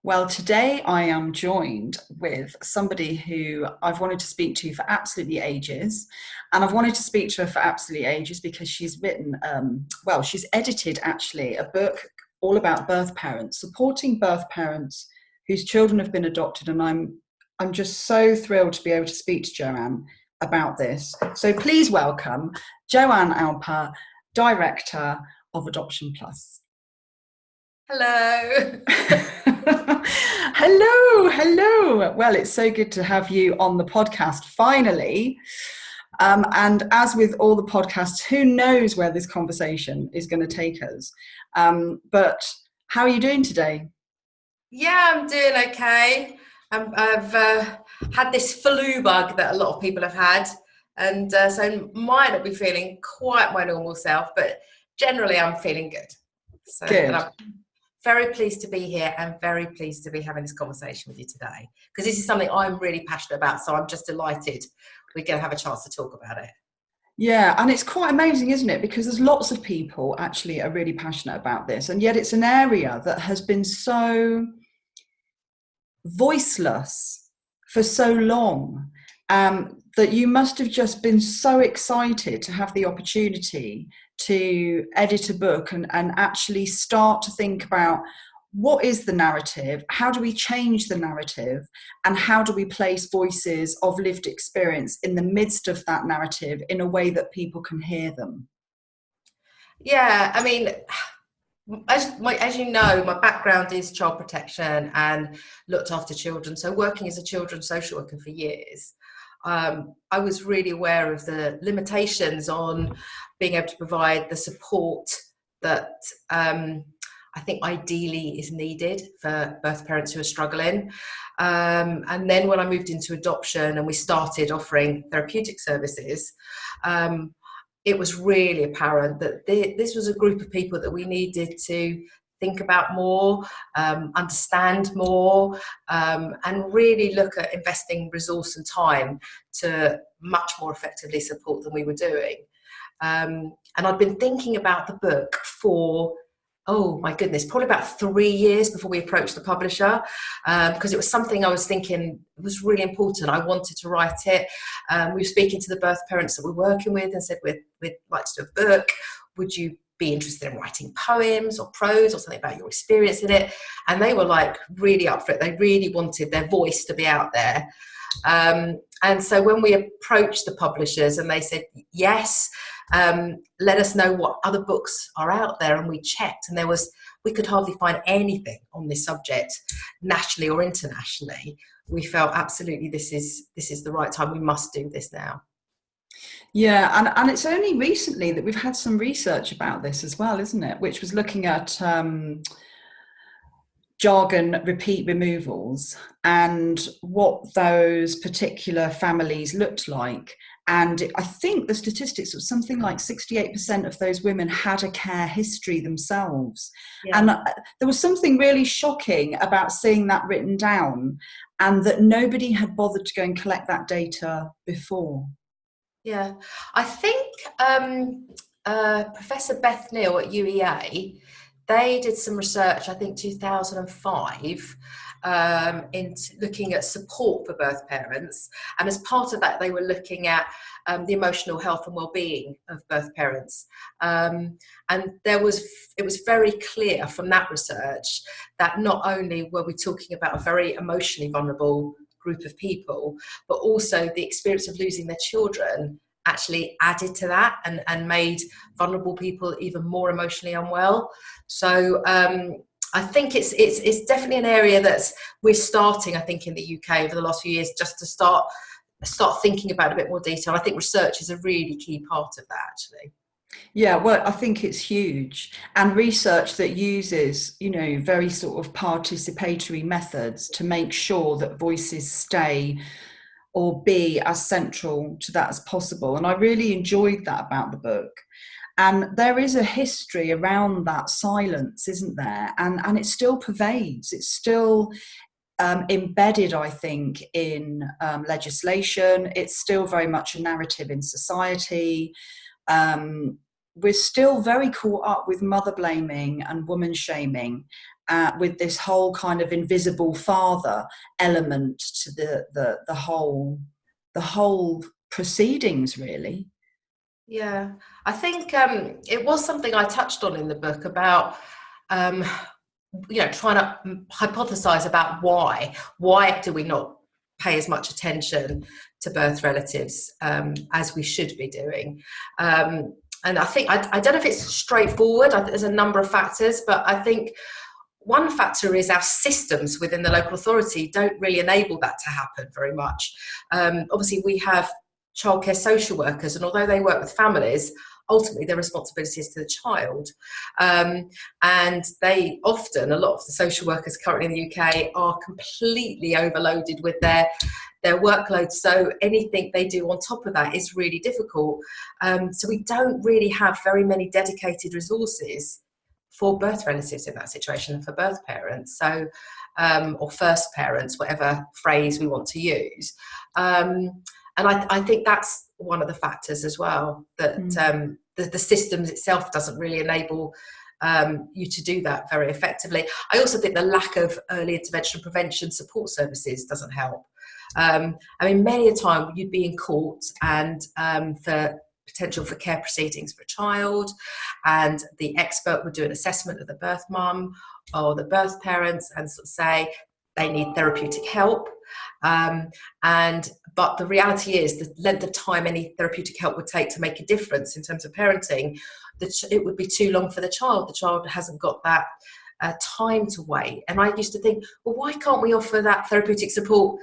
Well, today I am joined with somebody who I've wanted to speak to for absolutely ages. And I've wanted to speak to her for absolutely ages because she's written, she's edited actually a book all about birth parents, supporting birth parents whose children have been adopted. And I'm just so thrilled to be able to speak to Joanne about this. So please welcome Joanne Alper, Director of Adoption Plus. Hello. Hello. Well, it's so good to have you on the podcast finally. And as with all the podcasts, who knows where this conversation is going to take us. But how are you doing today? Yeah, I'm doing okay. I've had this flu bug that a lot of people have had, and so might not be feeling quite my normal self, but generally I'm feeling good. And Good. I'm very pleased to be here and very pleased to be having this conversation with you today, because this is something I'm really passionate about. So I'm just delighted we're going to have a chance to talk about it. Yeah, and it's quite amazing, isn't it? Because there's lots of people actually are really passionate about this, and yet it's an area that has been so voiceless for so long, that you must have just been so excited to have the opportunity to edit a book and actually start to think about what is the narrative, how do we change the narrative, and how do we place voices of lived experience in the midst of that narrative in a way that people can hear them. Yeah, I mean, as you know, my background is child protection and looked after children. So working as a children's social worker for years, I was really aware of the limitations on being able to provide the support that I think ideally is needed for birth parents who are struggling. And then when I moved into adoption and we started offering therapeutic services, it was really apparent that this was a group of people that we needed to think about more, understand more, and really look at investing resource and time to much more effectively support than we were doing. And I'd been thinking about the book for, oh my goodness, probably about 3 years before we approached the publisher, because it was something I was thinking was really important. I wanted to write it. We were speaking to the birth parents that we're working with and said, we'd like to do a book. Would you be interested in writing poems or prose or something about your experience in it? And they were like really up for it. They really wanted their voice to be out there. And so when we approached the publishers and they said, yes, let us know what other books are out there, and we checked, and we could hardly find anything on this subject nationally or internationally. We felt absolutely this is the right time. We must do this now. Yeah, and it's only recently that we've had some research about this as well, isn't it? Which was looking at jargon repeat removals and what those particular families looked like. And I think the statistics was something like 68% of those women had a care history themselves. Yeah. And there was something really shocking about seeing that written down, and that nobody had bothered to go and collect that data before. Yeah, I think Professor Beth Neal at UEA, they did some research, I think 2005, in looking at support for birth parents. And as part of that, they were looking at the emotional health and well-being of birth parents. And it was very clear from that research that not only were we talking about a very emotionally vulnerable group of people, but also the experience of losing their children actually added to that and made vulnerable people even more emotionally unwell. So I think it's definitely an area we're starting, I think, in the UK over the last few years, just to start thinking about a bit more detail. I think research is a really key part of that, actually. Yeah, well, I think it's huge. And research that uses, very sort of participatory methods to make sure that voices stay or be as central to that as possible. And I really enjoyed that about the book. And there is a history around that silence, isn't there? And it still pervades. It's still embedded, I think, in legislation. It's still very much a narrative in society. We're still very caught up with mother blaming and woman shaming. with this whole kind of invisible father element to the whole proceedings, really. Yeah, I think it was something I touched on in the book about, um, trying to hypothesize about why do we not pay as much attention to birth relatives as we should be doing. And I think, I don't know if it's straightforward. There's a number of factors, but I think one factor is our systems within the local authority don't really enable that to happen very much. Obviously, we have childcare social workers, and although they work with families, ultimately their responsibility is to the child. And they often, a lot of the social workers currently in the UK are completely overloaded with their workload. So anything they do on top of that is really difficult. So we don't really have very many dedicated resources for birth relatives in that situation, for birth parents, so or first parents, whatever phrase we want to use. And I think that's one of the factors as well, that the systems itself doesn't really enable you to do that very effectively. I also think the lack of early intervention and prevention support services doesn't help. I mean, many a time you'd be in court and for potential for care proceedings for a child, and the expert would do an assessment of the birth mum or the birth parents and sort of say they need therapeutic help. But the reality is the length of time any therapeutic help would take to make a difference in terms of parenting, it would be too long for the child. The child hasn't got that time to wait. And I used to think, well, why can't we offer that therapeutic support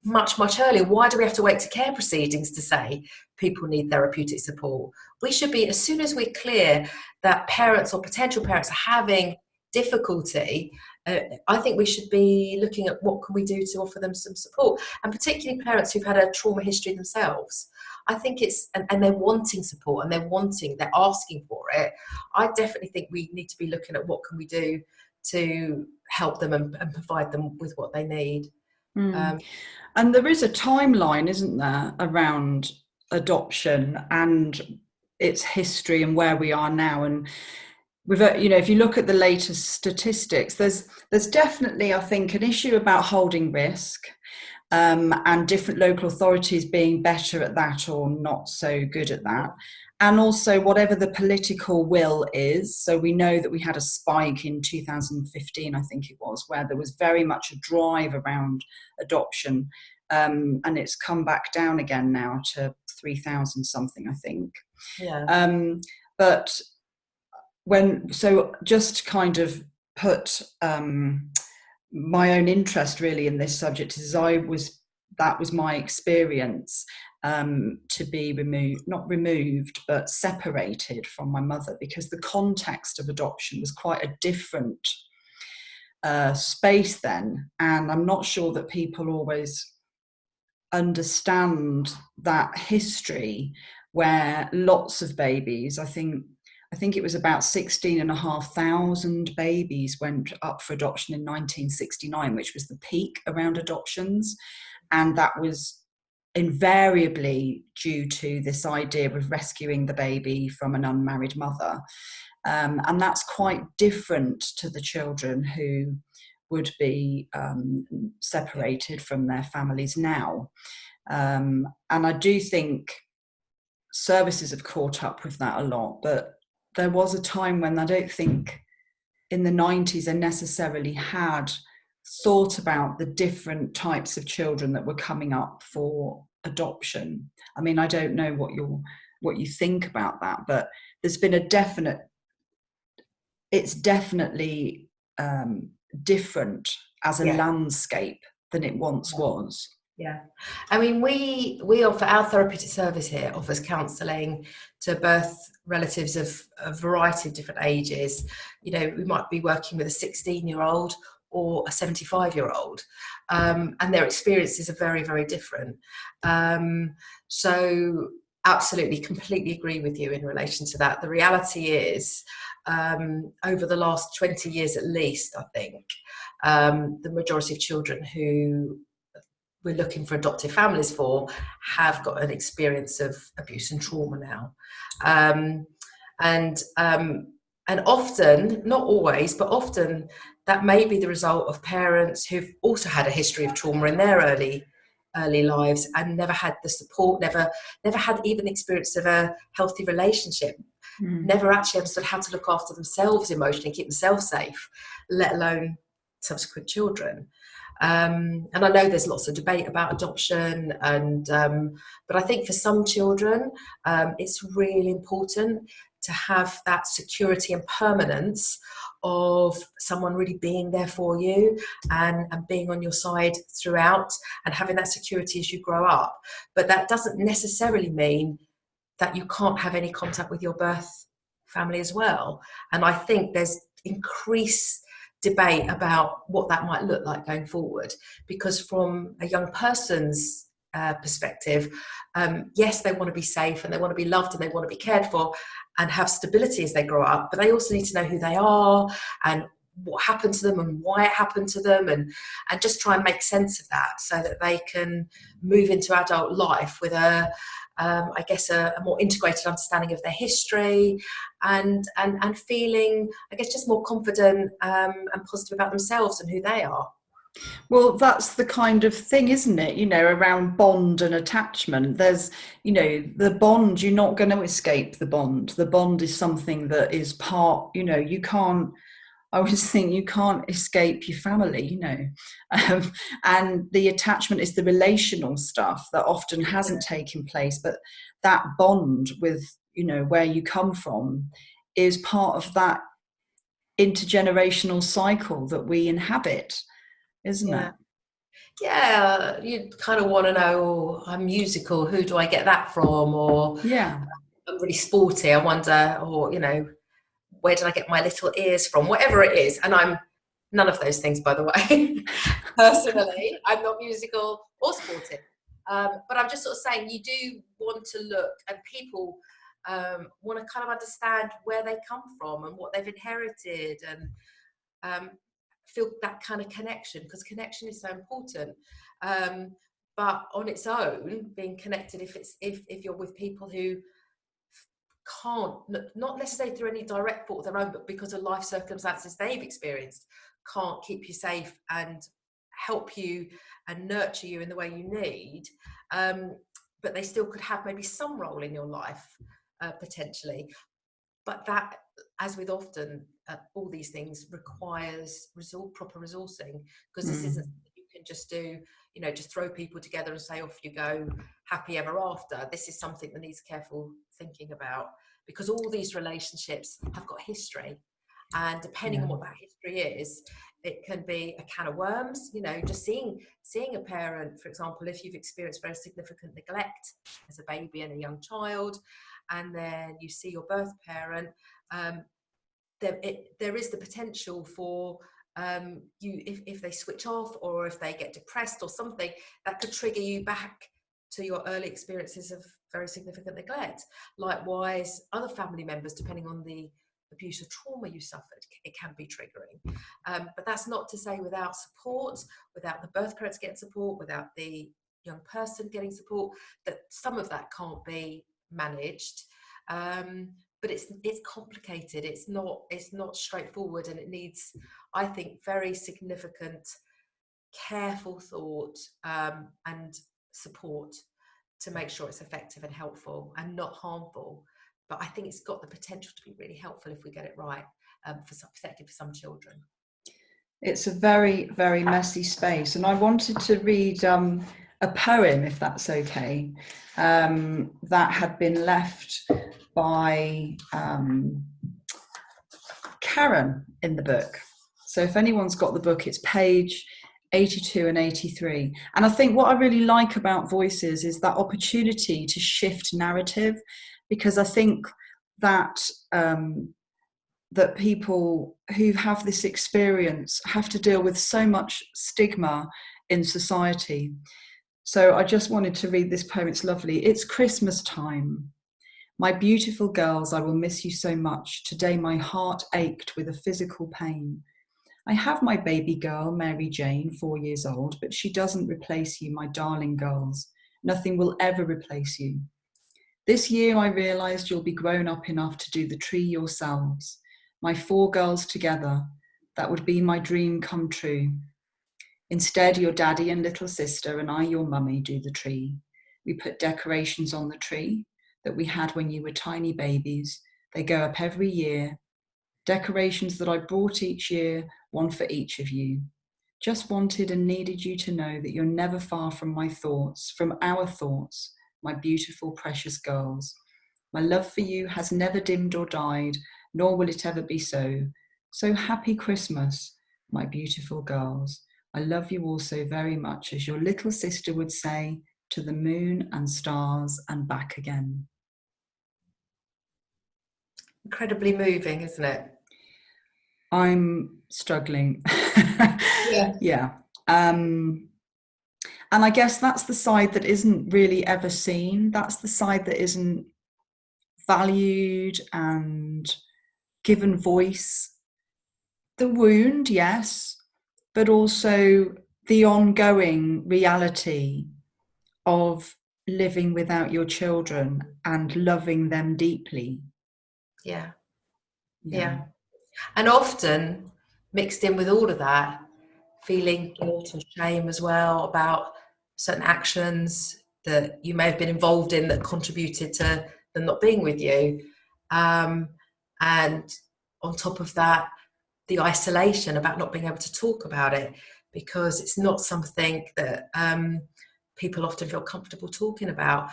much earlier? Why do we have to wait to care proceedings to say people need therapeutic support? We should be, as soon as we're clear that parents or potential parents are having difficulty, I think we should be looking at what can we do to offer them some support, and particularly parents who've had a trauma history themselves. I think it's, and they're wanting support and they're asking for it. I definitely think we need to be looking at what can we do to help them and provide them with what they need. And there is a timeline, isn't there, around adoption and its history and where we are now. And with, if you look at the latest statistics, there's definitely, I think, an issue about holding risk, and different local authorities being better at that or not so good at that. And also whatever the political will is. So we know that we had a spike in 2015, I think it was, where there was very much a drive around adoption. And it's come back down again now to 3,000 something, I think. Yeah. But just kind of put my own interest really in this subject is that was my experience, to be not removed, but separated from my mother, because the context of adoption was quite a different space then. And I'm not sure that people always understand that history, where lots of babies, I think it was about 16,500 babies went up for adoption in 1969, which was the peak around adoptions. And that was invariably due to this idea of rescuing the baby from an unmarried mother. And that's quite different to the children who would be separated from their families now. And I do think services have caught up with that a lot, but there was a time when I don't think in the 90s they necessarily had thought about the different types of children that were coming up for adoption. I mean, I don't know what you think about that, but there's been it's definitely different as a landscape than it once was. Yeah, I mean, we offer, our therapeutic service here offers counselling to birth relatives of a variety of different ages. We might be working with a 16-year-old or a 75-year-old, and their experiences are very, very different. So absolutely, completely agree with you in relation to that. The reality is, over the last 20 years at least, I think, the majority of children who we're looking for adoptive families for have got an experience of abuse and trauma now. And often, not always, but often that may be the result of parents who've also had a history of trauma in their early lives and never had the support, never had even the experience of a healthy relationship, never actually understood how to look after themselves emotionally, keep themselves safe, let alone subsequent children. And I know there's lots of debate about adoption, but I think for some children, it's really important to have that security and permanence of someone really being there for you and being on your side throughout and having that security as you grow up. But that doesn't necessarily mean that you can't have any contact with your birth family as well. And I think there's increased debate about what that might look like going forward, because from a young person's perspective, yes, they want to be safe and they want to be loved and they want to be cared for and have stability as they grow up, but they also need to know who they are and what happened to them and why it happened to them, and just try and make sense of that so that they can move into adult life with I guess a more integrated understanding of their history and feeling, I guess, just more confident and positive about themselves and who they are. Well, that's the kind of thing, isn't it? Around bond and attachment. There's, the bond, you're not going to escape the bond. The bond is something that is part, you can't, I always think you can't escape your family, and the attachment is the relational stuff that often hasn't taken place. But that bond with, where you come from is part of that intergenerational cycle that we inhabit, isn't Yeah. it? Yeah, you kind of want to know, oh, I'm musical, who do I get that from? Or Yeah. I'm really sporty, I wonder, or, where did I get my little ears from? Whatever it is. And I'm none of those things, by the way. Personally, I'm not musical or sporty. But I'm just sort of saying you do want to look, and people want to kind of understand where they come from and what they've inherited, and feel that kind of connection, because connection is so important. But on its own, being connected, if you're with people who can't, not necessarily through any direct fault of their own, but because of life circumstances they've experienced, can't keep you safe and help you and nurture you in the way you need, but they still could have maybe some role in your life, potentially. But that, as with often all these things, requires proper resourcing, because this isn't something you can just do, just throw people together and say off you go, happy ever after. This is something that needs careful thinking about, because all these relationships have got history, and depending on what that history is, it can be a can of worms. Just seeing a parent, for example, if you've experienced very significant neglect as a baby and a young child, and then you see your birth parent, there is the potential for you, if they switch off or if they get depressed or something, that could trigger you back to your early experiences of very significant neglect. Likewise, other family members, depending on the abuse or trauma you suffered, it can be triggering. But that's not to say without support, without the birth parents getting support, without the young person getting support, that some of that can't be managed. But it's complicated. It's not straightforward, and it needs, I think, very significant, careful thought and support to make sure it's effective and helpful and not harmful. But I think it's got the potential to be really helpful if we get it right, particularly for some children. It's a very, very messy space, and I wanted to read a poem, if that's okay, that had been left by Karen in the book. So if anyone's got the book, it's page 82 and 83. And I think what I really like about Voices is that opportunity to shift narrative, because I think that that people who have this experience have to deal with so much stigma in society. So I just wanted to read this poem. It's lovely. It's Christmas time. My beautiful girls, I will miss you so much. Today my heart ached with a physical pain. I have my baby girl, Mary Jane, 4 years old, but she doesn't replace you, my darling girls. Nothing will ever replace you. This year I realised you'll be grown up enough to do the tree yourselves. My 4 girls together, That would be my dream come true. Instead, your daddy and little sister and I, your mummy, do the tree. We put decorations on the tree that we had when you were tiny babies. They go up every year. Decorations that I brought each year, one for each of you. Just wanted and needed you to know that you're never far from my thoughts, from our thoughts, my beautiful, precious girls. My love for you has never dimmed or died, nor will it ever be so. So happy Christmas, my beautiful girls. I love you all so very much, as your little sister would say, to the moon and stars and back again. Incredibly moving, isn't it? I'm struggling. Yeah. Yeah. And I guess that's the side that isn't really ever seen. That's the side that isn't valued and given voice. The wound, yes, but also the ongoing reality of living without your children and loving them deeply. Yeah. Yeah. Yeah. And often mixed in with all of that, feeling guilt and shame as well about certain actions that you may have been involved in that contributed to them not being with you. And on top of that, the isolation about not being able to talk about it because it's not something that people often feel comfortable talking about.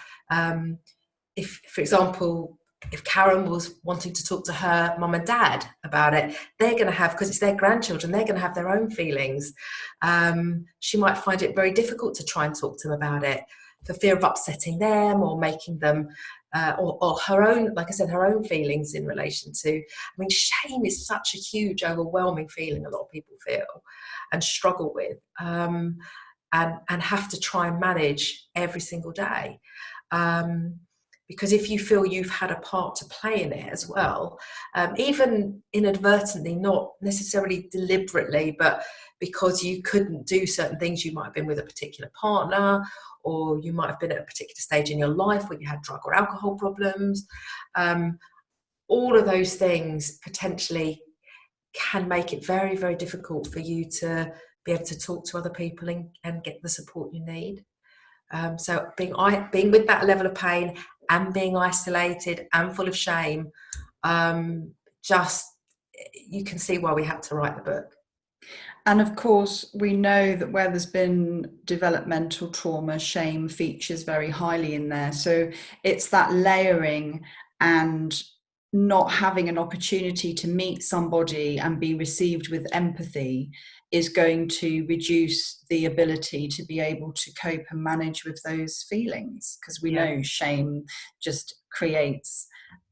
If, for example, if Karen was wanting to talk to her mum and dad about it, they're going to have, because it's their grandchildren, they're going to have their own feelings. She might find it very difficult to try and talk to them about it for fear of upsetting them or making them, or her own, like I said, her own feelings in relation to, I mean, shame is such a huge, overwhelming feeling a lot of people feel and struggle with, and have to try and manage every single day. Because if you feel you've had a part to play in it as well, even inadvertently, not necessarily deliberately, but because you couldn't do certain things, you might have been with a particular partner, or you might have been at a particular stage in your life where you had drug or alcohol problems. All of those things potentially can make it very, very difficult for you to be able to talk to other people and get the support you need. So being with that level of pain and being isolated and full of shame, just you can see why we had to write the book. And of course, we know that where there's been developmental trauma, shame features very highly in there. So it's that layering and not having an opportunity to meet somebody and be received with empathy is going to reduce the ability to be able to cope and manage with those feelings, because we know shame just creates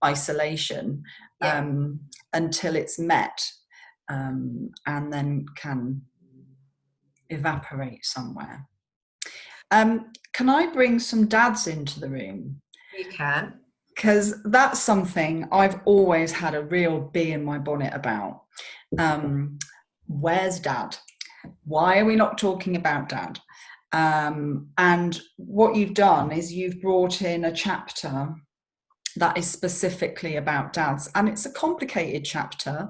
isolation until it's met. And then can evaporate somewhere. Can I bring some dads into the room? You can. Because that's something I've always had a real bee in my bonnet about. Where's dad? Why are we not talking about dad? And what you've done is you've brought in a chapter that is specifically about dads, and it's a complicated chapter.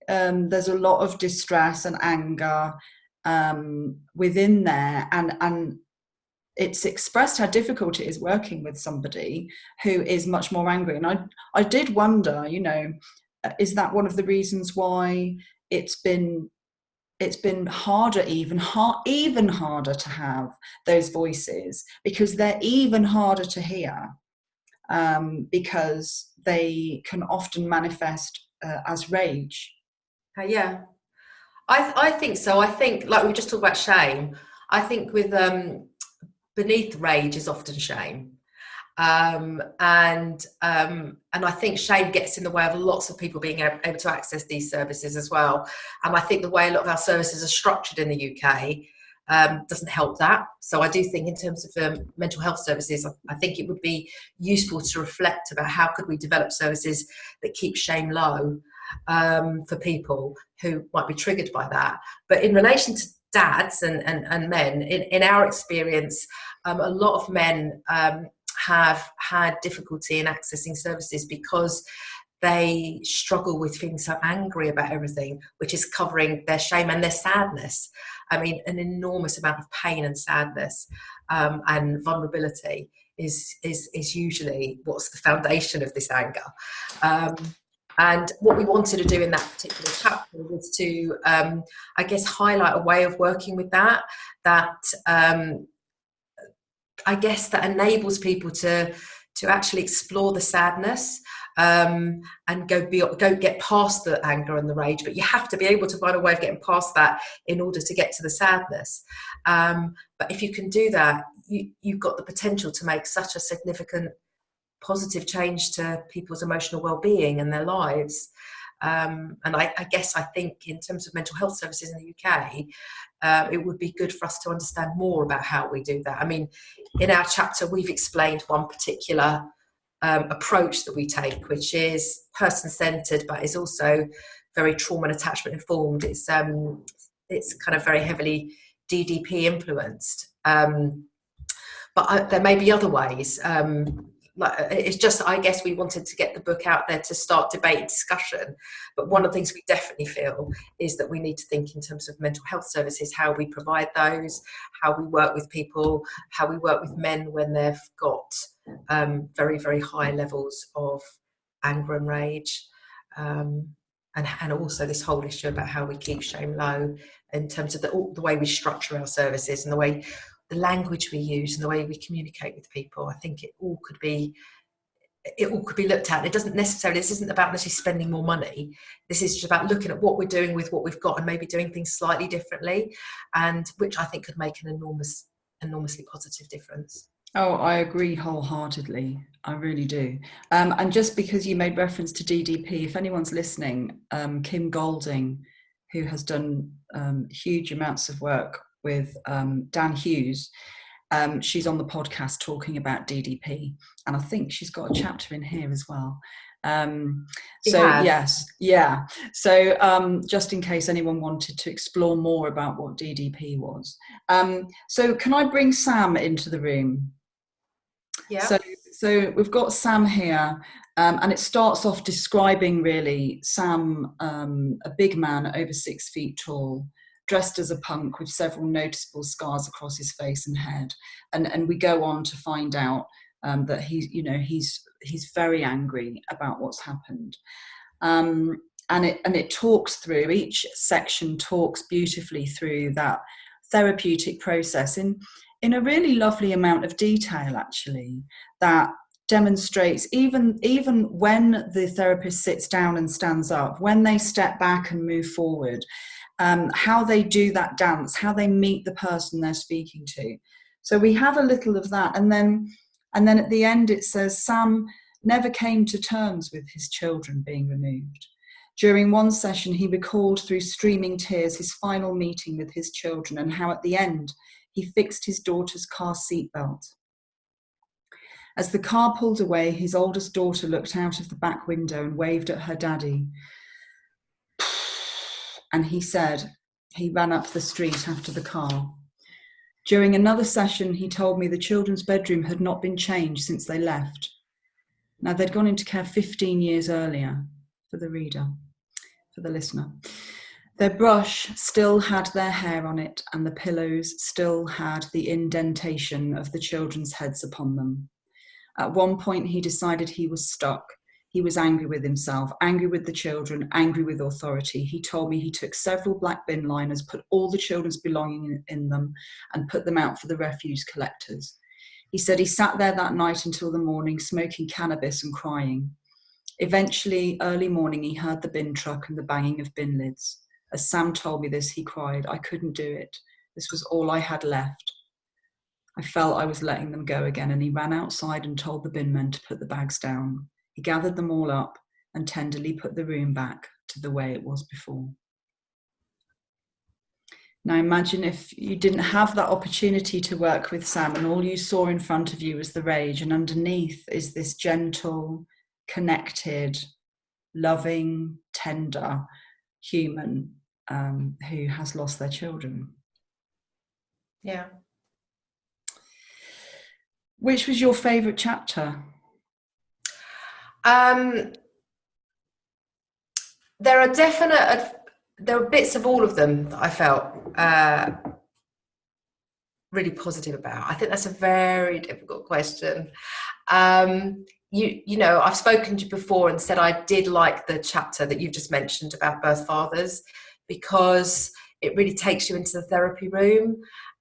There's a lot of distress and anger within there, and it's expressed how difficult it is working with somebody who is much more angry. And I did wonder, is that one of the reasons why it's been harder, even harder to have those voices, because they're even harder to hear, because they can often manifest as rage. Yeah, I think so. I think, like we just talked about shame, I think with beneath rage is often shame. And I think shame gets in the way of lots of people being able to access these services as well. And I think the way a lot of our services are structured in the UK doesn't help that. So I do think in terms of mental health services, I think it would be useful to reflect about how could we develop services that keep shame low for people who might be triggered by that. But in relation to dads and men, in our experience, a lot of men have had difficulty in accessing services because they struggle with feeling so angry about everything, which is covering their shame and their sadness. I mean, an enormous amount of pain and sadness, and vulnerability is usually what's the foundation of this anger. And what we wanted to do in that particular chapter was to, I guess, highlight a way of working with that, I guess, that enables people to actually explore the sadness, and go get past the anger and the rage. But you have to be able to find a way of getting past that in order to get to the sadness. But if you can do that, you've got the potential to make such a significant positive change to people's emotional well-being and their lives. And I think in terms of mental health services in the UK, it would be good for us to understand more about how we do that. I mean, in our chapter, we've explained one particular approach that we take, which is person-centered, but is also very trauma and attachment informed. It's kind of very heavily DDP influenced. But there may be other ways. It's just, I guess we wanted to get the book out there to start debate and discussion. But one of the things we definitely feel is that we need to think in terms of mental health services, how we provide those, how we work with people, how we work with men when they've got very, very high levels of anger and rage. And also this whole issue about how we keep shame low in terms of the way we structure our services and the language we use and the way we communicate with people. I think it all could be looked at. It doesn't necessarily, this isn't about necessarily spending more money. This is just about looking at what we're doing with what we've got and maybe doing things slightly differently, and which I think could make an enormously positive difference. Oh, I agree wholeheartedly. I really do. And just because you made reference to DDP, if anyone's listening, Kim Golding, who has done huge amounts of work with Dan Hughes, she's on the podcast talking about DDP, and I think she's got a chapter in here as well. Yes, yeah. So just in case anyone wanted to explore more about what DDP was. So can I bring Sam into the room? Yeah. So we've got Sam here, and it starts off describing really Sam, a big man over 6 feet tall, dressed as a punk with several noticeable scars across his face and head. And we go on to find out that he's very angry about what's happened. And it talks through, each section talks beautifully through that therapeutic process in a really lovely amount of detail, actually, that demonstrates even when the therapist sits down and stands up, when they step back and move forward, how they do that dance, how they meet the person they're speaking to. So we have a little of that. And then at the end it says, Sam never came to terms with his children being removed. During one session, he recalled through streaming tears his final meeting with his children and how at the end he fixed his daughter's car seatbelt. As the car pulled away, his oldest daughter looked out of the back window and waved at her daddy. And he said he ran up the street after the car. During another session, he told me the children's bedroom had not been changed since they left. Now, they'd gone into care 15 years earlier, for the reader, for the listener. Their brush still had their hair on it, and the pillows still had the indentation of the children's heads upon them. At one point, he decided he was stuck. He was angry with himself, angry with the children, angry with authority. He told me he took several black bin liners, put all the children's belongings in them, and put them out for the refuse collectors. He said he sat there that night until the morning, smoking cannabis and crying. Eventually, early morning, he heard the bin truck and the banging of bin lids. As Sam told me this, he cried, "I couldn't do it. This was all I had left." I felt I was letting them go again, and he ran outside and told the bin men to put the bags down. He gathered them all up and tenderly put the room back to the way it was before. Now imagine if you didn't have that opportunity to work with Sam and all you saw in front of you was the rage, and underneath is this gentle, connected, loving, tender human who has lost their children. Yeah. Which was your favourite chapter? There are there are bits of all of them that I felt really positive about. I think that's a very difficult question. You know, I've spoken to you before and said I did like the chapter that you've just mentioned about birth fathers, because it really takes you into the therapy room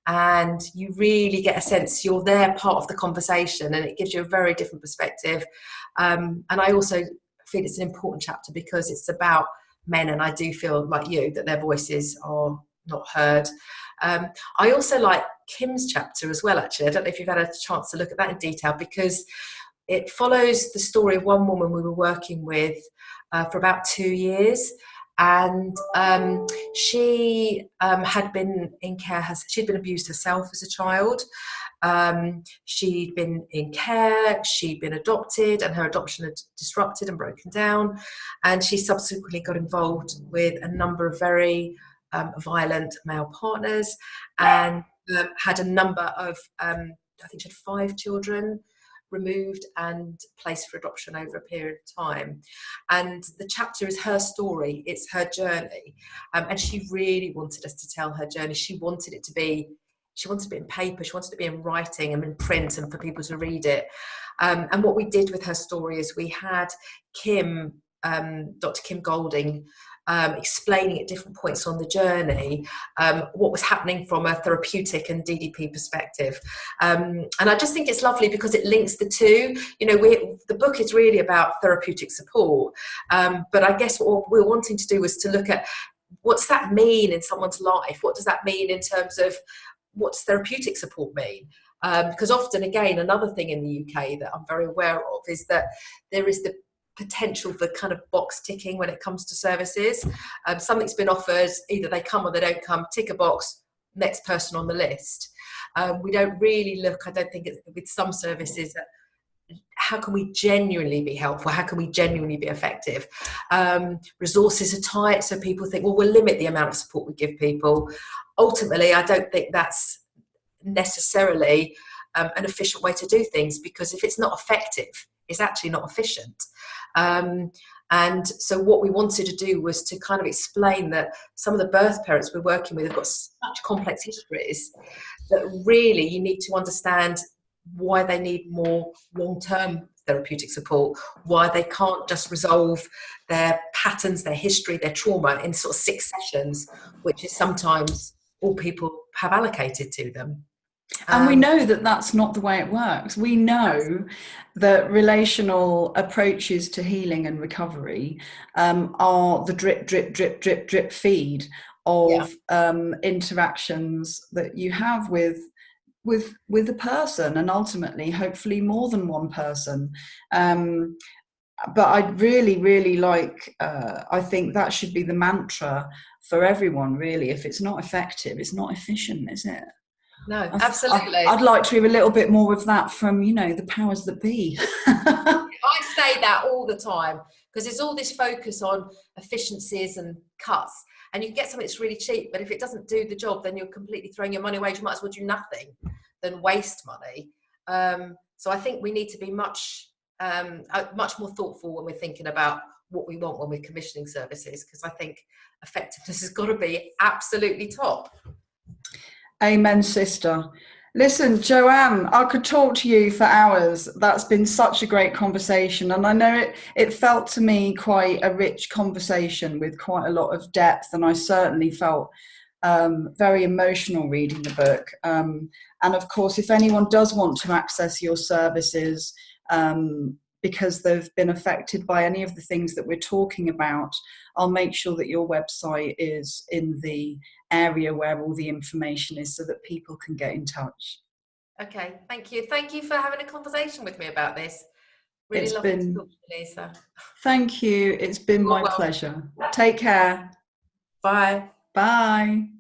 and you really get a sense you're there, part of the conversation, and it gives you a very different perspective. And I also feel it's an important chapter because it's about men, and I do feel like you that their voices are not heard. I also like Kim's chapter as well, actually. I don't know if you've had a chance to look at that in detail, because it follows the story of one woman we were working with for about 2 years. And she had been in care, she'd been abused herself as a child. She'd been in care, she'd been adopted, and her adoption had disrupted and broken down. And she subsequently got involved with a number of very violent male partners, and had a number of, I think she had 5 children removed and placed for adoption over a period of time. And the chapter is her story, it's her journey. And she really wanted us to tell her journey. She wanted it to be in paper, she wanted it to be in writing and in print and for people to read it. And what we did with her story is we had Dr. Kim Golding, explaining at different points on the journey what was happening from a therapeutic and DDP perspective. And I just think it's lovely because it links the two. You know, the book is really about therapeutic support, but I guess what we're wanting to do is to look at what's that mean in someone's life? What does that mean in terms of what does therapeutic support mean? Because often, again, another thing in the UK that I'm very aware of is that there is the potential for kind of box ticking when it comes to services. Something's been offered, either they come or they don't come, tick a box, next person on the list. We don't really look, I don't think, with some services, at how can we genuinely be helpful? How can we genuinely be effective? Resources are tight, so people think, well, we'll limit the amount of support we give people. Ultimately, I don't think that's necessarily an efficient way to do things, because if it's not effective, it's actually not efficient. And so what we wanted to do was to kind of explain that some of the birth parents we're working with have got such complex histories that really you need to understand why they need more long-term therapeutic support, why they can't just resolve their patterns, their history, their trauma in sort of 6 sessions, which is sometimes all people have allocated to them. And we know that that's not the way it works. We know that relational approaches to healing and recovery are the drip, drip, drip, drip, drip feed of interactions that you have with a person, and ultimately, hopefully, more than one person. But I'd really like, I think that should be the mantra for everyone, really. If it's not effective, it's not efficient, is it? No, absolutely. I'd like to hear a little bit more of that from, you know, the powers that be. I say that all the time, because there's all this focus on efficiencies and cuts, and you can get something that's really cheap, but if it doesn't do the job, then you're completely throwing your money away. You might as well do nothing than waste money. So I think we need to be much more thoughtful when we're thinking about what we want when we're commissioning services, because I think effectiveness has got to be absolutely top. Amen, sister. Listen, Joanne, I could talk to you for hours. That's been such a great conversation. And I know it felt to me quite a rich conversation with quite a lot of depth. And I certainly felt very emotional reading the book. And of course, if anyone does want to access your services, because they've been affected by any of the things that we're talking about, I'll make sure that your website is in the area where all the information is so that people can get in touch. Okay, thank you. Thank you for having a conversation with me about this. Really lovely to talk to you, Lisa. Thank you. It's been my pleasure. Take care. Bye. Bye.